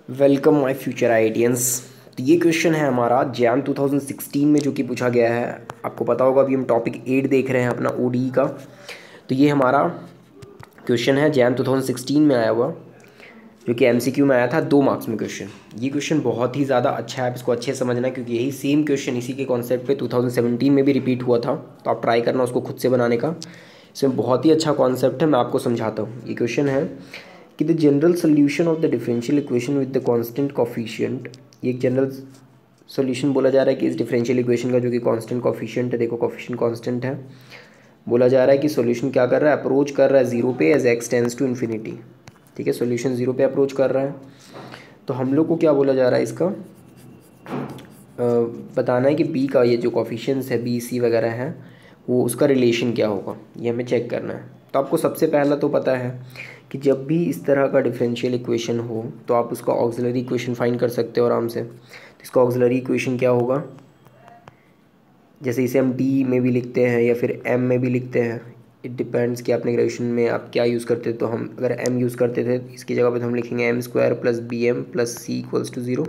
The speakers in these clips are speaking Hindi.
Welcome my future आइडियंस। तो ये क्वेश्चन है हमारा जैन 2016 में जो कि पूछा गया है। आपको पता होगा अभी हम टॉपिक 8 देख रहे हैं अपना ओडी का। तो ये हमारा क्वेश्चन है जैन 2016 में आया हुआ, जो कि एमसीक्यू में आया था 2 मार्क्स में क्वेश्चन। ये क्वेश्चन बहुत ही ज़्यादा अच्छा है, आप इसको अच्छे से समझना, क्योंकि यही सेम क्वेश्चन इसी के कॉन्सेप्ट पे 2017 में भी रिपीट हुआ था। तो आप ट्राई करना उसको खुद से बनाने का। इसमें बहुत ही अच्छा कॉन्सेप्ट है, मैं आपको समझाता हूँ। ये क्वेश्चन है कि the general solution of the differential equation with the constant coefficient. ये एक जनरल सोल्यूशन बोला जा रहा है कि इस डिफरेंशियल इक्वेशन का जो कि कांस्टेंट कोफिशिएंट है, देखो कोफिशिएंट कांस्टेंट है, बोला जा रहा है कि सोल्यूशन क्या कर रहा है, अप्रोच कर रहा है जीरो पे as x tends to infinity. ठीक है, सोल्यूशन जीरो पे अप्रोच कर रहा है। तो हम लोग को क्या बोला जा रहा है, इसका बताना है कि बी का ये जो कोफिशिएंट्स है, बी सी वगैरह है, वो उसका रिलेशन क्या होगा, ये हमें चेक करना है। तो आपको सबसे पहला तो पता है कि जब भी इस तरह का डिफरेंशियल इक्वेशन हो तो आप उसका ऑक्सिलरी इक्वेशन फाइंड कर सकते हो आराम से। तो इसका ऑक्सिलरी इक्वेशन क्या होगा, जैसे इसे हम डी में भी लिखते हैं या फिर एम में भी लिखते हैं, इट डिपेंड्स कि आपने ग्रेजुएशन में आप क्या यूज़ करते थे। तो हम अगर एम यूज़ करते थे इसकी जगह पे तो हम लिखेंगे m square plus b m plus c equals to zero.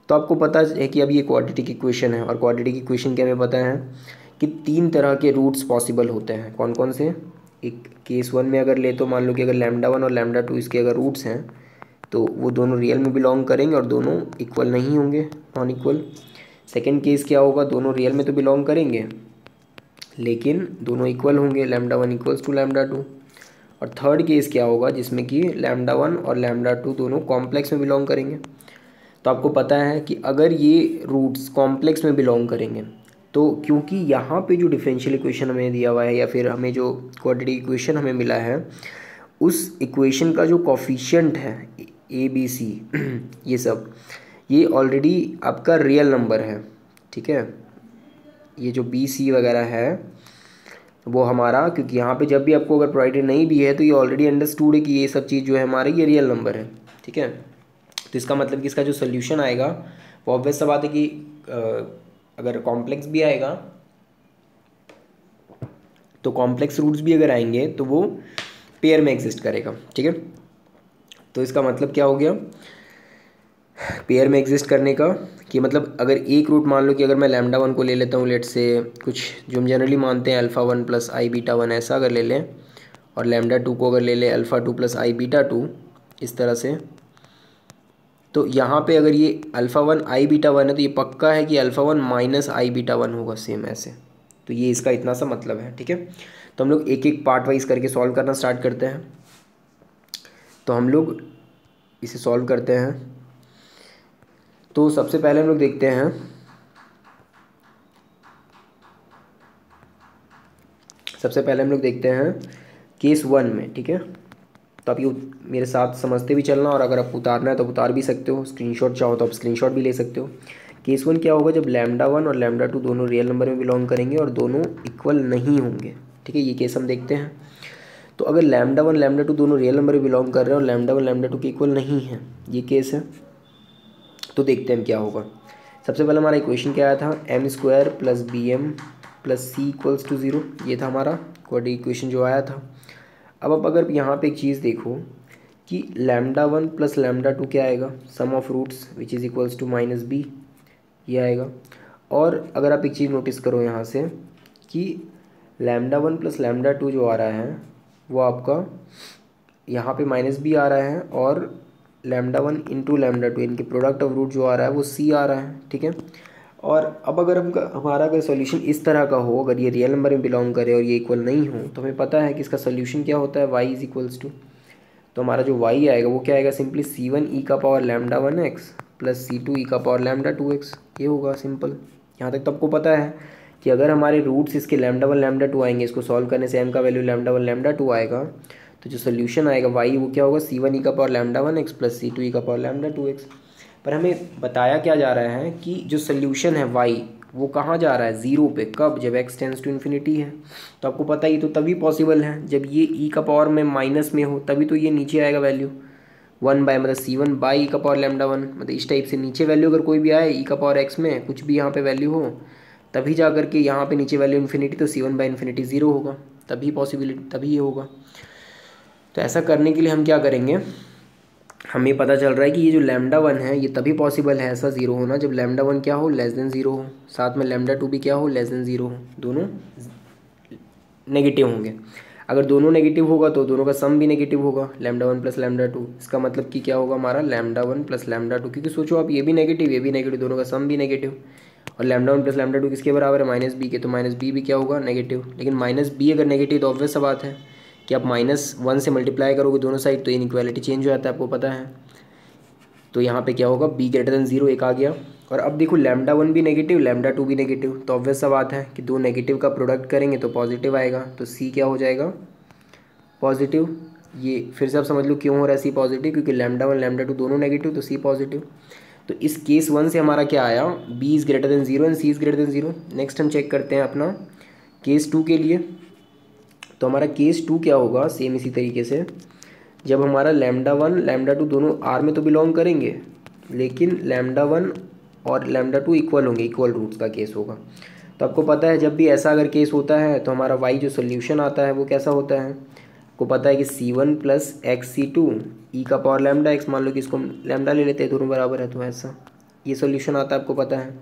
तो आपको पता है कि अब ये क्वाड्रेटिक इक्वेशन है, और क्वाड्रेटिक इक्वेशन के हमें पता है कि 3 तरह के रूट्स पॉसिबल होते हैं। कौन कौन से, एक केस 1 में अगर ले तो मान लो कि अगर लैम्डा 1 और लैम्डा 2 इसके अगर रूट्स हैं तो वो दोनों रियल में बिलोंग करेंगे और दोनों इक्वल नहीं होंगे, नॉन इक्वल। सेकेंड केस क्या होगा, दोनों रियल में तो बिलोंग करेंगे लेकिन दोनों इक्वल होंगे, लैम्डा 1 इक्वल्स टू लैम्डा 2। और थर्ड केस क्या होगा, जिसमें कि लैम्डा 1 और लैम्डा 2 दोनों कॉम्प्लेक्स में बिलोंग करेंगे। तो आपको पता है कि अगर ये रूट्स कॉम्प्लेक्स में बिलोंग करेंगे तो क्योंकि यहाँ पे जो डिफरेंशियल इक्वेशन हमें दिया हुआ है या फिर हमें जो क्वाड्रेटिक इक्वेशन हमें मिला है, उस इक्वेशन का जो कॉफिशिएंट है ए बी सी ये सब, ये ऑलरेडी आपका रियल नंबर है। ठीक है, ये जो बी सी वगैरह है वो हमारा, क्योंकि यहाँ पे जब भी आपको अगर प्रोवाइडेड नहीं भी है तो ये ऑलरेडी अंडरस्टूड है कि ये सब चीज़ जो है हमारी ये रियल नंबर है। ठीक है, तो इसका मतलब कि इसका जो सोल्यूशन आएगा वो ऑब्वियस सा बात है कि अगर कॉम्प्लेक्स भी आएगा तो कॉम्प्लेक्स रूट्स भी अगर आएंगे तो वो पेयर में एग्जिस्ट करेगा। ठीक है, तो इसका मतलब क्या हो गया, पेयर में एग्जिस्ट करने का कि मतलब अगर एक रूट मान लो कि अगर मैं लैम्डा 1 को ले लेता हूँ, लेट से कुछ जो हम जनरली मानते हैं अल्फ़ा 1 प्लस आई बीटा 1 ऐसा अगर ले लें, और लैम्डा 2 को अगर ले लें अल्फ़ा 2 प्लस आई बीटा 2 इस तरह से, तो यहाँ पे अगर ये अल्फ़ा 1 आई बीटा 1 है तो ये पक्का है कि अल्फ़ा 1 माइनस आई बीटा 1 होगा, सेम ऐसे। तो ये इसका इतना सा मतलब है। ठीक है, तो हम लोग एक एक पार्ट वाइज करके सॉल्व करना स्टार्ट करते हैं। तो हम लोग इसे सॉल्व करते हैं। तो सबसे पहले हम लोग देखते हैं, सबसे पहले हम लोग देखते हैं केस 1 में। ठीक है, तो आप ये मेरे साथ समझते भी चलना, और अगर आप उतारना है तो उतार भी सकते हो, स्क्रीनशॉट चाहो तो आप स्क्रीनशॉट भी ले सकते हो। केस 1 क्या होगा, जब लैम्डा 1 और लैम्डा 2 दोनों रियल नंबर में बिलोंग करेंगे और दोनों इक्वल नहीं होंगे। ठीक है, ये केस हम देखते हैं। तो अगर लैम्डा 1 लैम्डा 2 दोनों रियल नंबर में बिलोंग कर रहे हैं और लैम्डा 1 लैम्डा 2 के इक्वल नहीं है, ये केस है। तो देखते हैं क्या होगा। सबसे पहले हमारा इक्वेशन क्या आया था, m square plus b m plus c equals to zero, ये था हमारा क्वाड्रेटिक इक्वेशन जो आया था। अब आप अगर यहाँ पे एक चीज़ देखो कि लैम्डा 1 प्लस लैम्डा 2 क्या आएगा, sum of roots which is equals to minus B, ये आएगा। और अगर आप एक चीज़ नोटिस करो यहाँ से कि लैम्डा 1 प्लस लैम्डा 2 जो आ रहा है वो आपका यहाँ पे माइनस बी आ रहा है, और लैम्डा 1 इंटू लैम्डा 2 इनके प्रोडक्ट ऑफ रूट जो आ रहा है वो सी आ रहा है। ठीक है, और अब अगर हम हमारा अगर सोल्यूशन इस तरह का हो, अगर ये रियल नंबर में बिलोंग करे और ये इक्वल नहीं हो, तो हमें पता है कि इसका सोल्यूशन क्या होता है, y इज इक्वल्स टू, तो हमारा जो y आएगा वो क्या आएगा, सिंपली c1 ई का power lambda 1x plus c2 ई का पावर लैम्डा 2x, ये होगा सिंपल। यहाँ तक तो आपको पता है कि अगर हमारे रूट्स इसके लैम्डा 1 लैम्डा 2 आएंगे, इसको सॉल्व करने से m का वैल्यू लैम्डा 1 लैम्डा 2 आएगा, तो जो सोल्यूशन आएगा y वो क्या होगा, c1 ई का power lambda 1x plus c2 ई का पावर लैम्डा 2x। पर हमें बताया क्या जा रहा है कि जो सोल्यूशन है y वो कहाँ जा रहा है, ज़ीरो पे, कब, जब x टेंस टू इन्फिनिटी है। तो आपको पता ही, तो तभी पॉसिबल है जब ये e का पावर में माइनस में हो, तभी तो ये नीचे आएगा वैल्यू 1 बाय, मतलब c1 बाई ई का पावर लैम्डा 1, मतलब इस टाइप से नीचे वैल्यू अगर कोई भी आए e का पावर x में कुछ भी यहाँ पे वैल्यू हो, तभी जा करके यहाँ पे नीचे वैल्यू इन्फिनिटी, तो c1 बाई इन्फिनिटी ज़ीरो होगा, तभी पॉसिबिलिटी, तभी ये होगा। तो ऐसा करने के लिए हम क्या करेंगे, हमें पता चल रहा है कि ये जो लैम्डा वन है ये तभी पॉसिबल है ऐसा ज़ीरो होना जब लैम्डा वन क्या हो, लेस देन ज़ीरो हो, साथ में लैम्डा टू भी क्या हो, लेस देन ज़ीरो हो, दोनों नेगेटिव होंगे। अगर दोनों नेगेटिव होगा तो दोनों का सम भी नेगेटिव होगा, lambda one plus lambda two. इसका मतलब कि क्या होगा हमारा, lambda one plus lambda two, क्योंकि सोचो आप ये भी नेगेटिव, दोनों का सम भी नेगेटिव। और lambda one plus lambda two किसके बराबर है, माइनस बी के, तो माइनस बी भी क्या होगा, नेगेटिव। लेकिन माइनस बी अगर नेगेटिव तो ऑब्वियस सा बात है कि आप माइनस वन से मल्टीप्लाई करोगे दोनों साइड तो इनइक्वालिटी चेंज हो जाता है, आपको पता है। तो यहाँ पे क्या होगा, बी ग्रेटर देन जीरो, एक आ गया। और अब देखो लैम्डा वन भी नेगेटिव, लैम्डा टू भी नेगेटिव, तो ऑब्वियस सा बात है कि दो नेगेटिव का प्रोडक्ट करेंगे तो पॉजिटिव आएगा, तो सी क्या हो जाएगा, पॉजिटिव। ये फिर से आप समझ लो क्यों हो रहा है सी पॉजिटिव, क्योंकि लैम्डा वन लैम्डा टू दोनों नेगेटिव, तो सी पॉजिटिव। तो इस केस वन से हमारा क्या आया, b is greater than zero and c is greater than zero. Next हम चेक करते हैं अपना केस टू के लिए। तो हमारा केस टू क्या होगा, सेम इसी तरीके से, जब हमारा लैम्डा वन लैम्डा टू दोनों आर में तो बिलोंग करेंगे, लेकिन लैम्डा वन और लैम्डा टू इक्वल होंगे, इक्वल रूट्स का केस होगा। तो आपको पता है जब भी ऐसा अगर केस होता है तो हमारा वाई जो सोल्यूशन आता है वो कैसा होता है, आपको पता है कि C one plus X C two E का पावर लैम्डा एक्स, मान लो कि इसको लैम्डा ले लेते हैं, दोनों बराबर है, तो ऐसा ये सोल्यूशन आता है, आपको पता है।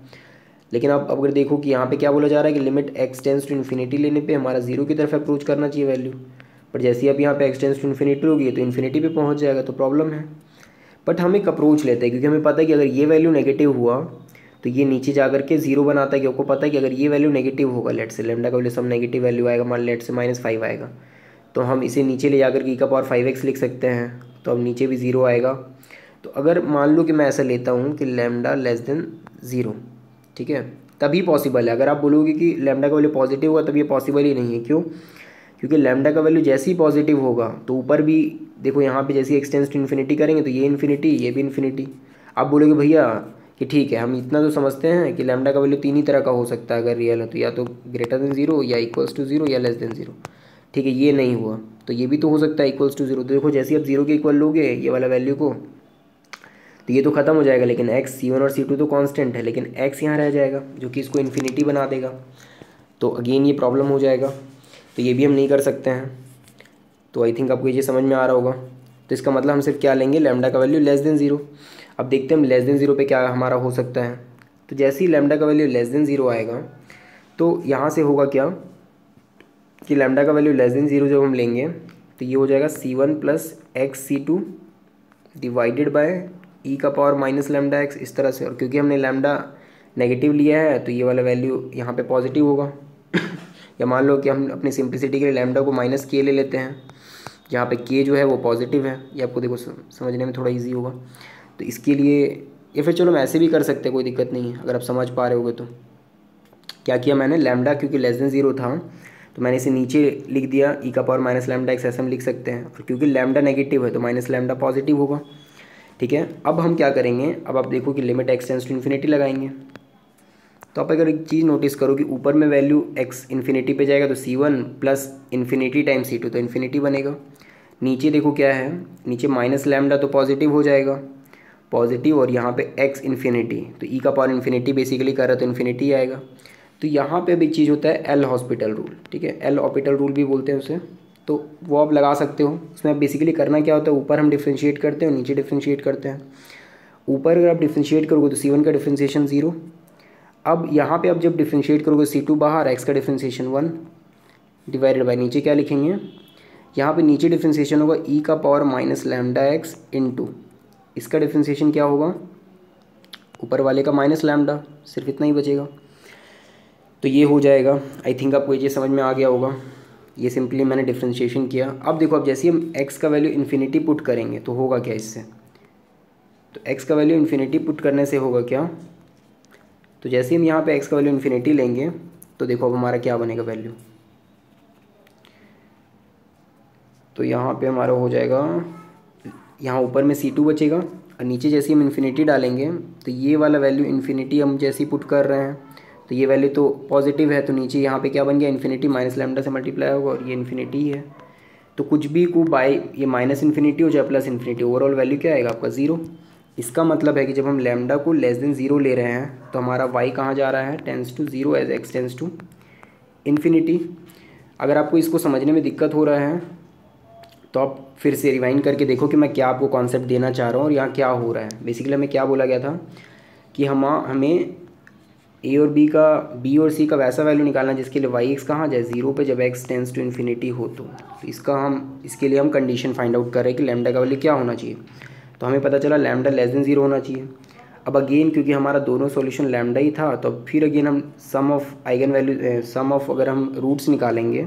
लेकिन आप अगर देखो कि यहाँ पे क्या बोला जा रहा है कि limit x tends to infinity लेने पे हमारा जीरो की तरफ अप्रोच करना चाहिए वैल्यू, पर जैसे ही अब यहाँ पे एक्स टेंस टू इन्फिनिटी होगी तो इन्फिनिटी पे पहुँच जाएगा, तो प्रॉब्लम है। बट हम एक अप्रोच लेते हैं क्योंकि हमें पता है कि अगर ये वैल्यू नेगेटिव हुआ तो ये नीचे जा करके जीरो बनाता है, कि आपको पता है कि अगर ये वैल्यू नेगेटिव होगा, लेट से लैम्डा का वैल्यू सब नेगेटिव वैल्यू आएगा, मान लेट से -5 आएगा, तो हम इसे नीचे ले जाकर के ई का पावर 5x लिख सकते हैं, तो अब नीचे भी ज़ीरो आएगा। तो अगर मान लो कि मैं ऐसा लेता हूँ कि लैम्डा लेस देन ज़ीरो, ठीक है, तभी पॉसिबल है। अगर आप बोलोगे कि लैम्डा का वैल्यू पॉजिटिव होगा तब ये पॉसिबल ही नहीं है, क्यों, क्योंकि लैम्डा का वैल्यू जैसे ही पॉजिटिव होगा तो ऊपर भी देखो यहाँ पे जैसे एक्सटेंस टू इन्फिनिटी करेंगे तो ये इन्फिनिटी ये भी इन्फिनिटी। आप बोलोगे भैया कि ठीक है हम इतना तो समझते हैं कि लैम्डा का वैल्यू तीन ही तरह का हो सकता है अगर रियल है, तो या तो ग्रेटर देन जीरो या इक्वल्स टू जीरो या लेस देन जीरो, ठीक है, ये नहीं हुआ तो ये भी तो हो सकता है इक्वल्स टू जीरो। तो देखो जैसे ही आप जीरो के इक्वल लोगे ये वाला वैल्यू को तो ये तो ख़त्म हो जाएगा, लेकिन एक्स सी वन और सी टू तो कांस्टेंट है, लेकिन एक्स यहाँ रह जाएगा जो कि इसको इन्फिनिटी बना देगा, तो अगेन ये प्रॉब्लम हो जाएगा, तो ये भी हम नहीं कर सकते हैं। तो आई थिंक आपको ये समझ में आ रहा होगा। तो इसका मतलब हम सिर्फ क्या लेंगे, लैम्डा का वैल्यू लेस देन ज़ीरो। अब देखते हैं हम लेस देन ज़ीरो पे क्या हमारा हो सकता है। तो जैसे ही लैम्डा का वैल्यू लेस देन ज़ीरो आएगा तो यहाँ से होगा क्या कि लैम्डा का वैल्यू लेस देन ज़ीरो जब हम लेंगे तो ये हो जाएगा C one plus X C two divided by E का पावर माइनस लैम्डा एक्स, इस तरह से। और क्योंकि हमने लैम्डा नेगेटिव लिया है तो ये वाला वैल्यू यहाँ पे पॉजिटिव होगा या मान लो कि हम अपनी सिंप्लिसिटी के लिए लैम्डा को माइनस के ले लेते हैं, जहाँ पे के जो है वो पॉजिटिव है, ये आपको देखो समझने में थोड़ा इजी होगा। तो इसके लिए या फिर चलो हम ऐसे भी कर सकते हैं, कोई दिक्कत नहीं है अगर आप समझ पा रहे होगे। तो क्या किया मैंने, लैम्डा क्योंकि लेस देन ज़ीरो था तो मैंने इसे नीचे लिख दिया ई का पावर माइनस लैम्डा एक्स, ऐसे हम लिख सकते हैं। और क्योंकि लैम्डा नेगेटिव है तो माइनस लैम्डा पॉजिटिव होगा, ठीक है। अब हम क्या करेंगे, अब आप देखो कि limit x tends to infinity लगाएंगे। तो आप अगर एक चीज़ नोटिस करो कि ऊपर में वैल्यू एक्स इन्फिनिटी पे जाएगा तो C one plus infinity time C two तो इन्फिनिटी बनेगा। नीचे देखो क्या है, नीचे माइनस लैम्डा तो पॉजिटिव हो जाएगा, पॉजिटिव, और यहाँ पे एक्स इन्फिनिटी तो ई का पावर इन्फिनिटी बेसिकली कर रहा है तो इन्फिनिटी आएगा। तो यहाँ पे भी एक चीज़ होता है एल हॉस्पिटल रूल, ठीक है, एल हॉस्पिटल रूल भी बोलते हैं उसे, तो वो आप लगा सकते हो। उसमें आप बेसिकली करना क्या होता है, ऊपर हम डिफ्रेंशिएट करते हैं और नीचे डिफ्रेंशिएट करते हैं। ऊपर अगर आप डिफ्रेंशिएट करोगे तो सी वन का डिफ्रेंशिएशन ज़ीरो, अब यहाँ पे आप जब डिफ्रेंशिएट करोगे सी टू बाहर, एक्स का डिफ्रेंशिएशन 1 डिवाइडेड बाय नीचे क्या लिखेंगे, यहाँ पे नीचे डिफ्रेंशिएशन होगा ई का power minus lambda x into, इसका डिफ्रेंशिएशन क्या होगा, ऊपर वाले का माइनस लैम्डा, सिर्फ इतना ही बचेगा। तो ये हो जाएगा। आई थिंक आपको ये समझ में आ गया होगा। ये सिंपली मैंने डिफ्रेंशिएशन किया। अब देखो अब जैसे हम एक्स का वैल्यू इन्फिनिटी पुट करेंगे तो होगा क्या इससे, तो एक्स का वैल्यू इन्फिनिटी पुट करने से होगा क्या, तो जैसे हम यहाँ पे x का वैल्यू इन्फिनिटी लेंगे तो देखो अब हमारा क्या बनेगा वैल्यू, तो यहाँ पे हमारा हो जाएगा, यहाँ ऊपर में c2 बचेगा और नीचे जैसे हम इन्फिनिटी डालेंगे तो ये वाला वैल्यू इन्फिनिटी हम जैसे ही पुट कर रहे हैं तो ये वैल्यू तो पॉजिटिव है, तो नीचे यहाँ पे क्या बन गया, इन्फिनिटी माइनस लैम्डा से मल्टीप्लाई होगा और ये इन्फिनिटी ही है। तो कुछ भी को बाय ये माइनस इन्फिनिटी हो जाए प्लस इन्फिनिटी, ओवरऑल वैल्यू क्या आएगा आपका, ज़ीरो। इसका मतलब है कि जब हम लैम्डा को लेस देन ज़ीरो ले रहे हैं तो हमारा y कहाँ जा रहा है, tends to zero as x tends to infinity. अगर आपको इसको समझने में दिक्कत हो रहा है तो आप फिर से रिवाइंड करके देखो कि मैं क्या आपको कॉन्सेप्ट देना चाह रहा हूँ और यहाँ क्या हो रहा है। बेसिकली हमें क्या बोला गया था कि हमें ए और बी और सी का वैसा वैल्यू निकालना जिसके लिए वाई एक्स कहाँ जाए 0 पे, जब एक्स टेंस टू इन्फिनिटी हो। तो इसके लिए हम कंडीशन फाइंड आउट कर रहे हैं कि लैम्डा का वैल्यू क्या होना चाहिए। तो हमें पता चला लैम्डा लेस देन 0 होना चाहिए। अब अगेन क्योंकि हमारा दोनों सॉल्यूशन लैम्डा ही था, तो अब फिर अगेन हम सम ऑफ अगर हम रूट्स निकालेंगे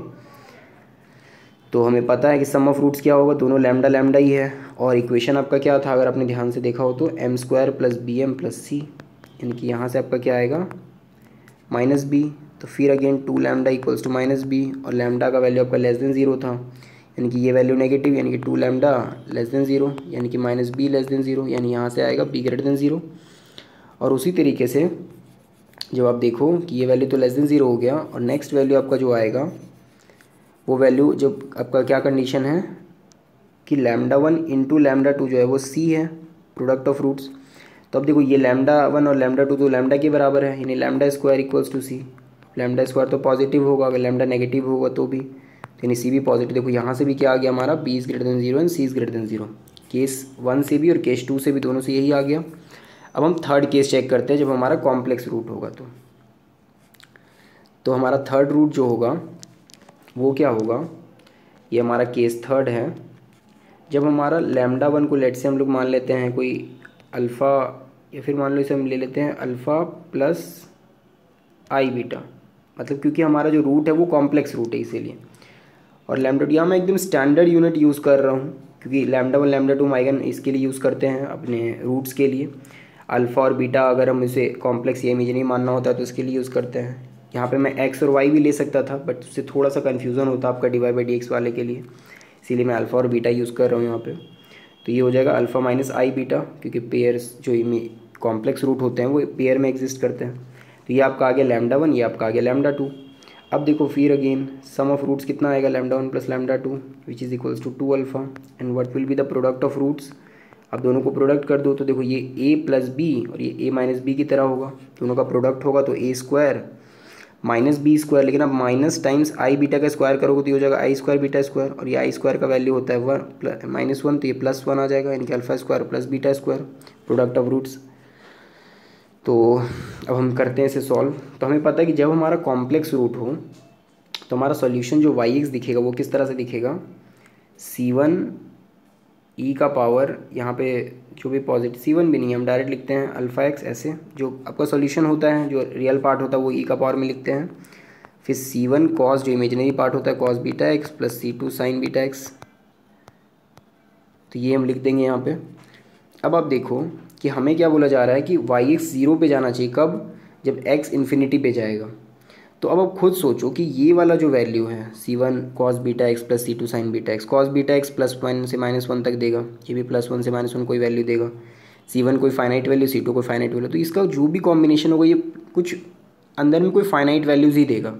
तो हमें पता है कि सम ऑफ रूट्स क्या होगा, दोनों लैम्डा लैम्डा ही है। और इक्वेशन आपका क्या था, अगर आपने ध्यान से देखा हो तो m² + bm + c, यानी कि यहाँ से आपका क्या आएगा -b। तो फिर अगेन 2 लैम्डा = -b, और लैम्डा का वैल्यू आपका लेस देन 0 था, यानी कि ये वैल्यू नेगेटिव, यानी कि 2 लैम्डा लेस देन 0, यानी कि -b लेस देन 0, यानी यहाँ से आएगा b > 0। और उसी तरीके से जब आप देखो कि ये वैल्यू तो लेस देन 0 हो गया, और नेक्स्ट वैल्यू आपका जो आएगा वो वैल्यू जब आपका क्या कंडीशन है कि λ1 × λ2 जो है वो c है, प्रोडक्ट ऑफ रूट्स। तो अब देखो ये λ1 और λ2 तो लैम्डा के बराबर है, यानी λ² = c। λ² तो पॉजिटिव होगा, अगर लैम्डा नेगेटिव होगा तो भी, तो यानी c भी पॉजिटिव। देखो यहाँ से भी क्या आ गया हमारा b > 0 एंड c > 0, केस 1 से भी और केस 2 से भी, दोनों से यही आ गया। अब हम थर्ड केस चेक करते हैं जब हमारा कॉम्प्लेक्स रूट होगा। तो हमारा थर्ड रूट जो होगा वो क्या होगा, ये हमारा केस थर्ड है। जब हमारा λ1 को लेट से हम लोग मान लेते हैं कोई अल्फ़ा, या फिर मान लो इसे हम ले लेते हैं अल्फ़ा + i बीटा, मतलब क्योंकि हमारा जो रूट है वो कॉम्प्लेक्स रूट है इसीलिए। और λ2 यहाँ मैं एकदम स्टैंडर्ड यूनिट यूज़ कर रहा हूँ, क्योंकि λ1 λ2 हम आइगन इसके लिए यूज़ करते हैं अपने रूट्स के लिए। अल्फ़ा और बीटा अगर हम इसे कॉम्प्लेक्स या इमेजिनरी मानना होता है तो उसके लिए यूज़ करते हैं। यहाँ पे मैं x और y भी ले सकता था, बट उससे थोड़ा सा कन्फ्यूज़न होता आपका dy/dx वाले के लिए, इसीलिए मैं अल्फ़ा और बीटा यूज़ कर रहा हूँ यहाँ पे। तो ये हो जाएगा अल्फ़ा - i बीटा, क्योंकि पेयर्स जो कॉम्प्लेक्स रूट होते हैं वो पेयर में एग्जिस्ट करते हैं। तो ये आपका आ गया λ1, ये आपका आ गया λ2। अब देखो फिर अगेन सम ऑफ रूट्स कितना आएगा, λ1 + λ2 which is equals to 2 alpha, and what will be the product of roots. अब दोनों को प्रोडक्ट कर दो तो देखो ये a + b और ये a - b की तरह होगा, दोनों का प्रोडक्ट होगा तो a² - b², लेकिन अब माइनस टाइम्स i बीटा का स्क्वायर करोगे तो ये हो जाएगा i² β², और ये i² का वैल्यू होता है -1, तो ये +1 आ जाएगा, यानी कि α² + β², प्रोडक्ट ऑफ रूट्स। तो अब हम करते हैं इसे सॉल्व। तो हमें पता है कि जब हमारा कॉम्प्लेक्स रूट हो तो हमारा सॉल्यूशन जो y(x) दिखेगा वो किस तरह से दिखेगा, c1 e का पावर, यहाँ पे जो भी पॉजिटिव c1 भी नहीं, हम डायरेक्ट लिखते हैं α(x) ऐसे, जो आपका सॉल्यूशन होता है जो रियल पार्ट होता है वो e का पावर में लिखते हैं। फिर c1 cos जो इमेजिनरी पार्ट होता है cos βx + c2 sin βx, तो ये हम लिख देंगे यहाँ पे। अब आप देखो कि हमें क्या बोला जा रहा है कि y(x) 0 पे जाना चाहिए, कब, जब x इन्फिनिटी पे जाएगा। तो अब आप खुद सोचो कि ये वाला जो वैल्यू है c1 cos βx + c2 sin βx, cos βx +1 से -1 तक देगा, ये भी +1 से -1 कोई वैल्यू देगा, c1 कोई फाइनाइट वैल्यू, c2 कोई फाइनाइट वैल्यू, तो इसका जो भी कॉम्बिनेशन होगा ये कुछ अंदर में कोई फाइनाइट वैल्यूज़ ही देगा,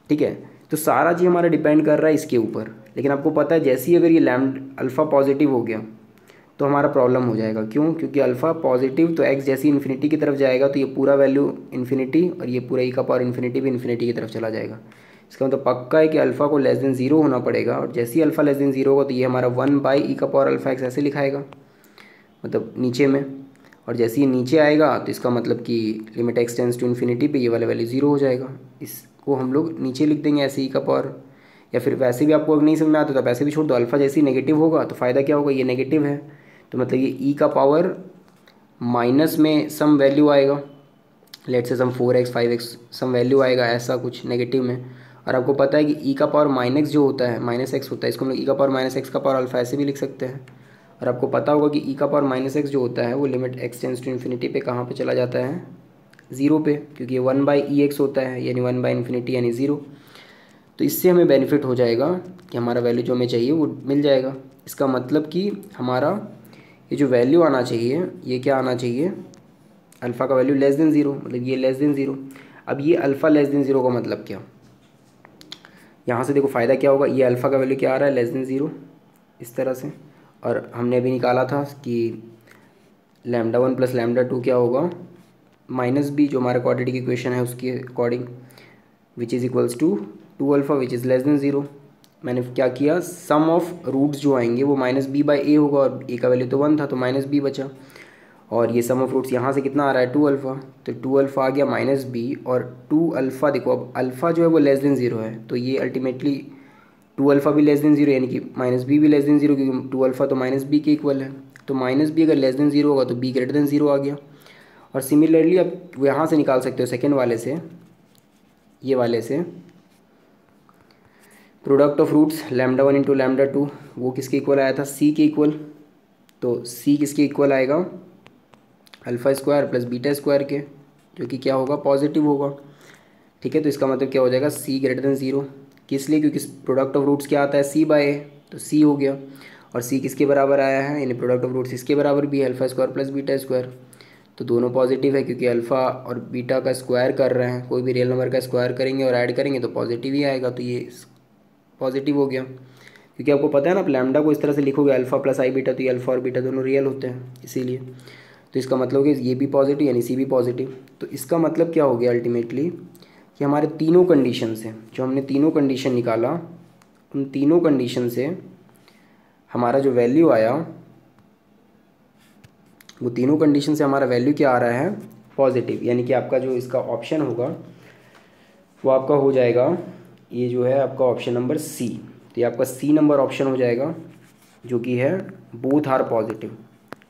ठीक है। तो सारा चीज़ हमारा डिपेंड कर रहा है इसके ऊपर। लेकिन आपको पता है जैसे ही अगर ये अल्फ़ा पॉजिटिव हो गया तो हमारा प्रॉब्लम हो जाएगा, क्यों, क्योंकि अल्फ़ा पॉजिटिव तो x जैसी इन्फिनिटी की तरफ जाएगा तो ये पूरा वैल्यू इन्फिनिटी, और ये पूरा e का पावर इन्फिनिटी भी इन्फिनिटी की तरफ चला जाएगा। इसका मतलब पक्का है कि अल्फ़ा को लेस देन 0 होना पड़ेगा, और जैसे ही अल्फ़ा लेस देन 0 होगा तो ये हमारा 1/e का पावर α(x) ऐसे लिखाएगा, मतलब नीचे में। और जैसे ही नीचे आएगा तो इसका मतलब कि limit x tends to infinity पे ये वाला वैल्यू 0 हो जाएगा। इसको हम लोग नीचे लिख देंगे ऐसे e का पावर, या फिर वैसे भी आपको अगर नहीं समझ में आता तो वैसे भी छोड़ दो। अल्फ़ा जैसे ही नेगेटिव होगा तो फ़ायदा क्या होगा, ये नेगेटिव है तो मतलब ये e का पावर माइनस में सम वैल्यू आएगा, लेट से सम 4x 5x सम वैल्यू आएगा ऐसा कुछ नेगेटिव में। और आपको पता है कि e का पावर माइनस जो होता है -x होता है, इसको हम लोग e का पावर -x का पावर अल्फ़ा ऐसे भी लिख सकते हैं। और आपको पता होगा कि e का पावर -x जो होता है वो limit x tends to infinity पे कहाँ पे चला जाता है, 0 पे, क्योंकि ये 1/ex होता है, यानी 1/∞ यानी 0। तो इससे हमें बेनिफिट हो जाएगा कि हमारा वैल्यू जो हमें चाहिए वो मिल जाएगा। इसका मतलब कि हमारा ये जो वैल्यू आना चाहिए ये क्या आना चाहिए, अल्फ़ा का वैल्यू लेस देन 0, मतलब ये लेस देन 0। अब ये अल्फ़ा लेस देन 0 का मतलब क्या, यहाँ से देखो फ़ायदा क्या होगा, ये अल्फ़ा का वैल्यू क्या आ रहा है, लेस देन 0 इस तरह से। और हमने अभी निकाला था कि λ1 + λ2 क्या होगा, -b जो हमारा क्वाड्रेटिक इक्वेशन है उसके according, which is equals to 2 alpha which is less than 0। मैंने क्या किया, सम ऑफ रूट्स जो आएंगे वो -b/a होगा, और a का वैल्यू तो 1 था तो -b बचा। और ये सम ऑफ रूट्स यहाँ से कितना आ रहा है 2 अल्फ़ा, तो 2 अल्फ़ा आ गया -b, और 2 अल्फ़ा देखो अब अल्फ़ा जो है वो लेस देन 0 है, तो ये अल्टीमेटली 2 अल्फ़ा भी लेस देन 0 यानी कि -b भी लेस देन 0, क्योंकि 2 अल्फ़ा तो -b के इक्वल है। तो -b अगर लेस देन 0 होगा तो b ग्रेटर देन 0 आ गया। और सिमिलरली अब यहाँ से निकाल सकते हो सेकेंड वाले से, ये वाले से प्रोडक्ट ऑफ रूट्स λ1 इंटू λ2, वो किसके इक्वल आया था, c के इक्वल। तो c किसके इक्वल आएगा, alpha square plus beta square के, जो कि क्या होगा, पॉजिटिव होगा। ठीक है, तो इसका मतलब क्या हो जाएगा, c ग्रेटर देन 0। किस लिए, क्योंकि प्रोडक्ट ऑफ रूट्स क्या आता है, c/a, तो c हो गया। और c किसके बराबर आया है, यानी प्रोडक्ट ऑफ रूट्स इसके बराबर भी है, alpha square plus beta square. तो दोनों पॉजिटिव है, क्योंकि अल्फ़ा और बीटा का स्क्वायर कर रहे हैं, कोई भी रियल नंबर का स्क्वायर करेंगे और ऐड करेंगे तो पॉजिटिव ही आएगा, तो ये पॉजिटिव हो गया। क्योंकि आपको पता है ना, आप लैम्डा को इस तरह से लिखोगे अल्फ़ा प्लस आई बीटा, तो ये अल्फ़ा और बीटा दोनों रियल होते हैं इसीलिए। तो इसका मतलब कि ये भी पॉजिटिव यानी सी भी पॉजिटिव। तो इसका मतलब क्या हो गया अल्टीमेटली, कि हमारे तीनों कंडीशन से, जो हमने तीनों कंडीशन निकाला, उन तीनों कंडीशन से हमारा जो वैल्यू आया, वो तीनों कंडीशन से हमारा वैल्यू क्या आ रहा है, पॉजिटिव। यानी कि आपका जो इसका ऑप्शन होगा वो आपका हो जाएगा, ये जो है आपका ऑप्शन नंबर सी। तो ये आपका सी नंबर ऑप्शन हो जाएगा, जो कि है बोथ आर पॉजिटिव।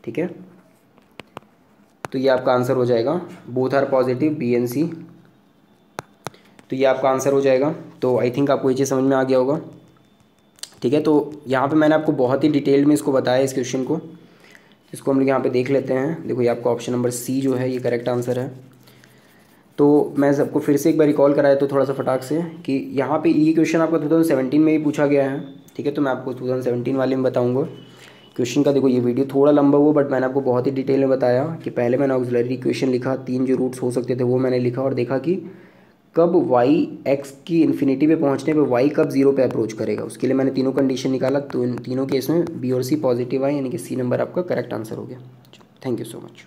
ठीक है, तो ये आपका आंसर हो जाएगा, both are positive, B and C. तो ये आपका आंसर हो जाएगा। तो आई थिंक आपको ये चीज़ समझ में आ गया होगा। ठीक है, तो यहाँ पे मैंने आपको बहुत ही डिटेल में इसको बताया, इस क्वेश्चन को। इसको हम लोग यहाँ पे देख लेते हैं। देखो ये आपका ऑप्शन नंबर सी जो है ये करेक्ट आंसर है। तो मैं सबको फिर से एक बार रिकॉल कराया तो थोड़ा सा फटाक से, कि यहाँ पे ये क्वेश्चन आपका 2017 में ही पूछा गया है। ठीक है, तो मैं आपको 2017 वाले में बताऊँगा क्वेश्चन का। देखो ये वीडियो थोड़ा लंबा हुआ, बट मैंने आपको बहुत ही डिटेल में बताया कि पहले मैंने ऑक्सिलरी इक्वेशन लिखा, 3 जो रूट्स हो सकते थे वो मैंने लिखा, और देखा कि कब y x की इन्फिनिटी पे पहुंचने पे y कब 0 पे अप्रोच करेगा। उसके लिए मैंने तीनों कंडीशन निकाला, तो इन तीनों केस में बी और सी पॉजिटिव आए, यानी कि सी नंबर आपका करेक्ट आंसर हो गया। Thank you so much.